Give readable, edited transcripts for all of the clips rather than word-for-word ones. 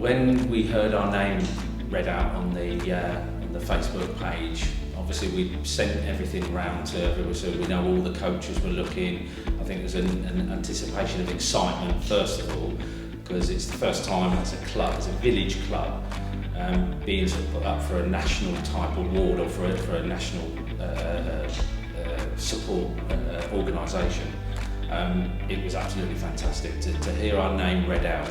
When we heard our name read out on the Facebook page, obviously we sent everything round to everyone, so we know all the coaches were looking. I think there's an anticipation of excitement first of all, because it's the first time as a club, as a village club, being sort of put up for a national type award or for a national support organisation. It was absolutely fantastic to hear our name read out,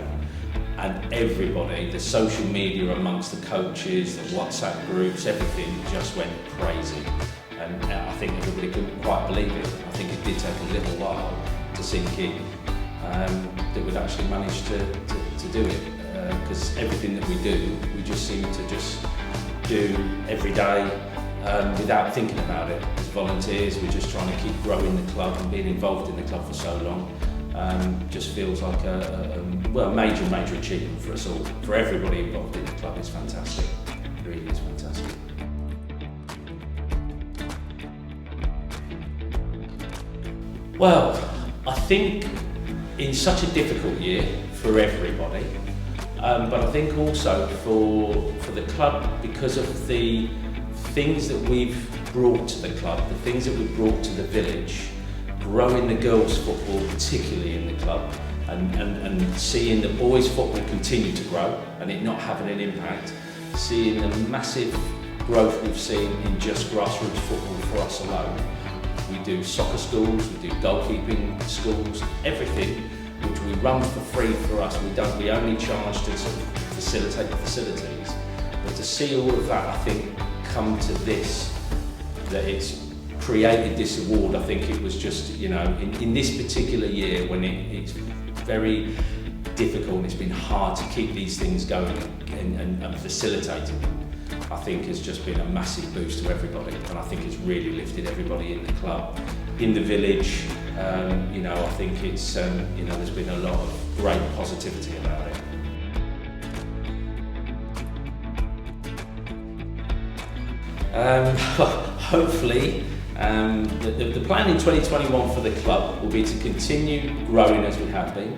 and everybody, the social media amongst the coaches, the WhatsApp groups, everything just went crazy. And I think everybody couldn't quite believe it. I think it did take a little while to sink in that we'd actually managed to do it. Because everything that we do, we just seem to just do every day without thinking about it. As volunteers, we're just trying to keep growing the club, and being involved in the club for so long just feels like a major achievement for us all. For everybody involved in the club, it's fantastic. It really is fantastic. Well, I think in such a difficult year for everybody, but I think also for the club, because of the things that we've brought to the club, the things that we've brought to the village, growing the girls' football particularly in the club, and seeing the boys' football continue to grow and it not having an impact, seeing the massive growth we've seen in just grassroots football for us alone. We do soccer schools, we do goalkeeping schools, everything which we run for free for us. We only charge to sort of facilitate the facilities. But to see all of that, I think, come to this, that it's created this award, I think it was just, you know, in this particular year when it's very difficult, it's been hard to keep these things going and facilitating them, I think has just been a massive boost to everybody, and I think it's really lifted everybody in the club, in the village. You know, I think it's, you know, there's been a lot of great positivity about it. Hopefully, the plan in 2021 for the club will be to continue growing as we have been.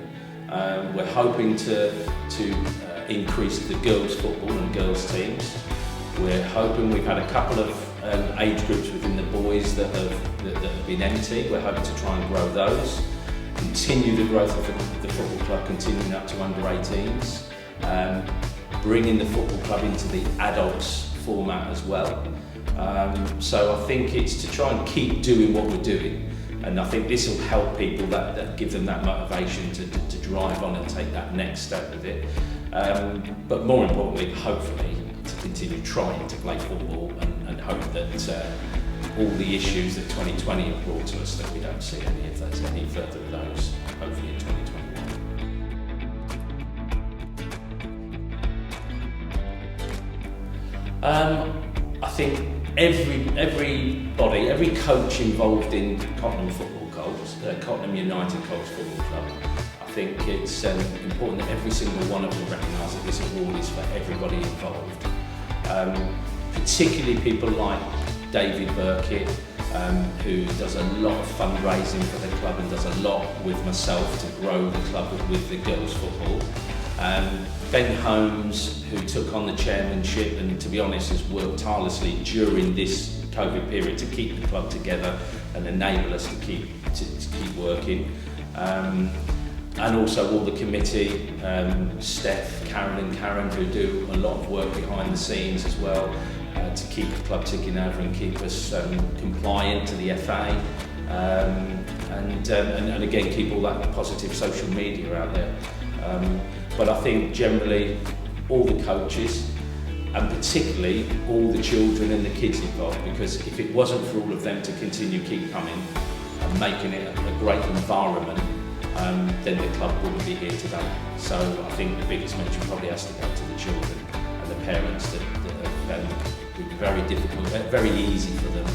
We're hoping to increase the girls' football and girls' teams. We're hoping, we've had a couple of age groups within the boys that have been empty. We're hoping to try and grow those, continue the growth of the football club, continuing up to under 18s, bringing the football club into the adults format as well. So I think it's to try and keep doing what we're doing, and I think this will help people that give them that motivation to drive on and take that next step with it. But more importantly, hopefully, to continue trying to play football and hope that all the issues that 2020 have brought to us, that we don't see any further of those, hopefully in 2021. I think everybody, every coach involved in Cottenham Football Colts, Cottenham United Colts Football Club, I think it's important that every single one of them recognise that this award is for everybody involved. Particularly people like David Burkitt, who does a lot of fundraising for the club and does a lot with myself to grow the club with the girls' football. Ben Holmes, who took on the chairmanship and, to be honest, has worked tirelessly during this COVID period to keep the club together and enable us to keep working. And also all the committee, Steph, Karen and Karen, who do a lot of work behind the scenes as well to keep the club ticking over and keep us compliant to the FA. And again, keep all that positive social media out there. But I think generally all the coaches, and particularly all the children and the kids involved, because if it wasn't for all of them to keep coming and making it a great environment, then the club wouldn't be here today. So I think the biggest mention probably has to go to the children and the parents that have been very difficult, very easy for them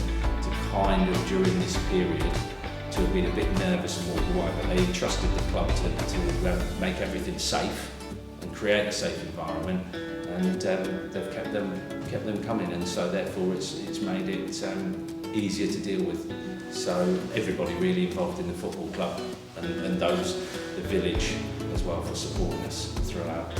to kind of, during this period, to have been a bit nervous and walk away, but they trusted the club to make everything safe and create a safe environment, and they've kept them coming, and so therefore it's made it easier to deal with. So everybody really involved in the football club and those, the village as well, for supporting us throughout.